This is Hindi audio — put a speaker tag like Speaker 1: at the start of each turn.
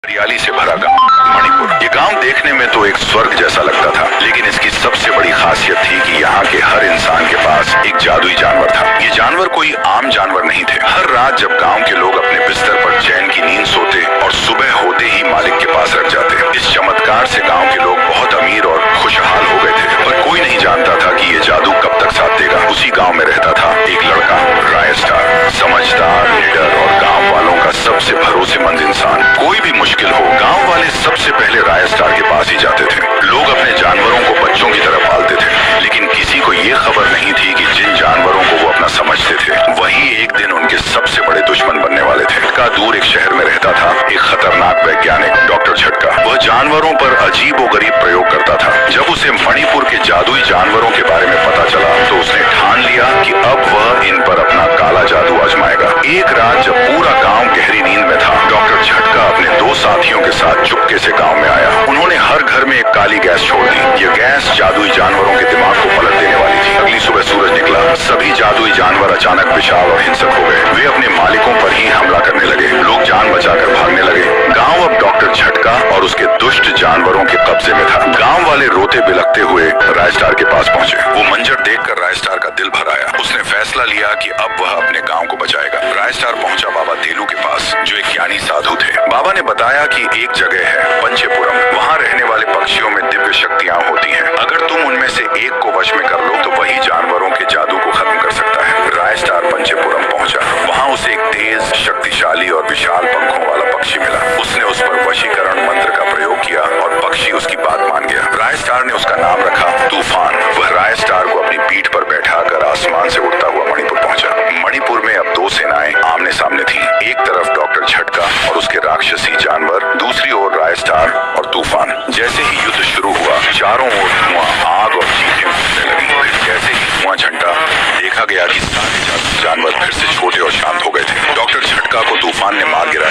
Speaker 1: हरियाली से भरा गांव मणिपुर। ये गांव देखने में तो एक स्वर्ग जैसा लगता था, लेकिन इसकी सबसे बड़ी खासियत थी कि यहाँ के हर इंसान के पास एक जादुई जानवर था। ये जानवर कोई आम जानवर नहीं थे। हर रात जब गांव के लोग अपने बिस्तर पर चैन की नींद सोते और सुबह होते ही मालिक के पास रख जाते। इस चमत्कार से गाँव के लोग बहुत अमीर और खुशहाल हो गए थे, पर कोई नहीं जानता था कि ये जादू कब तक साथ देगा। उसी गाँव में रहता था एक लड़का, रायस्टार, समझदार, निडर और गाँव वालों का सबसे भरोसेमंद इंसान। कोई भी मुश्किल हो, गांव वाले सबसे पहले रायस्टार के पास ही जाते थे। लोग अपने जानवरों को बच्चों की तरह पालते थे, लेकिन किसी को ये खबर नहीं थी कि जिन जानवरों को वो अपना समझते थे, वही एक दिन उनके सबसे बड़े दुश्मन बनने वाले थे। का दूर एक शहर में रहता था एक खतरनाक वैज्ञानिक, डॉक्टर झटका। वह जानवरों पर अजीबोगरीब प्रयोग करता था। जब उसे मणिपुर के जादुई जानवरों के बारे में पता चला, तो उसने ठान लिया कि अब वह इन पर अपना काला जादू आजमाएगा। एक रात जब पूरा गांव गहरी नींद में था, डॉक्टर झटका अपने 2 साथियों के साथ चुपके से गांव में आया। उन्होंने हर घर में एक काली गैस छोड़ दी। ये गैस जादुई जानवरों के दिमाग को पलट देने वाली थी। अगली सुबह सूरज निकला, सभी जादुई जानवर अचानक विशाल और हिंसक हो गए। वे अपने मालिकों पर ही हमला करने लगे। लोग जान बचाकर भागने लगे। गांव अब डॉक्टर झटका और उसके दुष्ट जानवरों के कब्जे में था। गांव वाले रोते बिलखते हुए रायस्टार के पास पहुंचे। वो मंजर देखकर रायस्टार का दिल भर आया। उसने फैसला लिया कि अब वह अपने गांव को बचाएगा। रायस्टार पहुंचा बाबा तेलू के पास, जो एक ज्ञानी साधु थे। बाबा ने बताया कि एक जगह है पंचेपुरम, वहाँ रहने वाले पक्षियों में दिव्य शक्तियाँ होती हैं। अगर तुम उनमें से एक को वश में कर लो, तो वही जानवरों के जादू को खत्म कर सकता है। रायस्टार पंचेपुरम पहुंचा। वहाँ उसे एक तेज, शक्तिशाली और विशाल पंखों वाला पक्षी मिला। उसने उस पर वशीकरण मंत्र का प्रयोग किया और पक्षी उसकी बात मान गया। रायस्टार ने उसका नाम रखा तूफान। वह रायस्टार को अपनी पीठ पर बैठाकर आसमान से उड़ता हुआ मणिपुर पहुंचा। मणिपुर में अब 2 सेनाएं आमने सामने थीं। एक तरफ डॉक्टर झटका और उसके राक्षसी जानवर, दूसरी ओर रायस्टार और तूफान। जैसे ही युद्ध शुरू हुआ, चारों ओर धुआं, आग और चीखें फूटने लगी। फिर जैसे ही धुआं झंडा, देखा गया कि सारे जानवर फिर से छोटे और शांत हो गए थे। डॉक्टर झटका को तूफान ने मार गिराया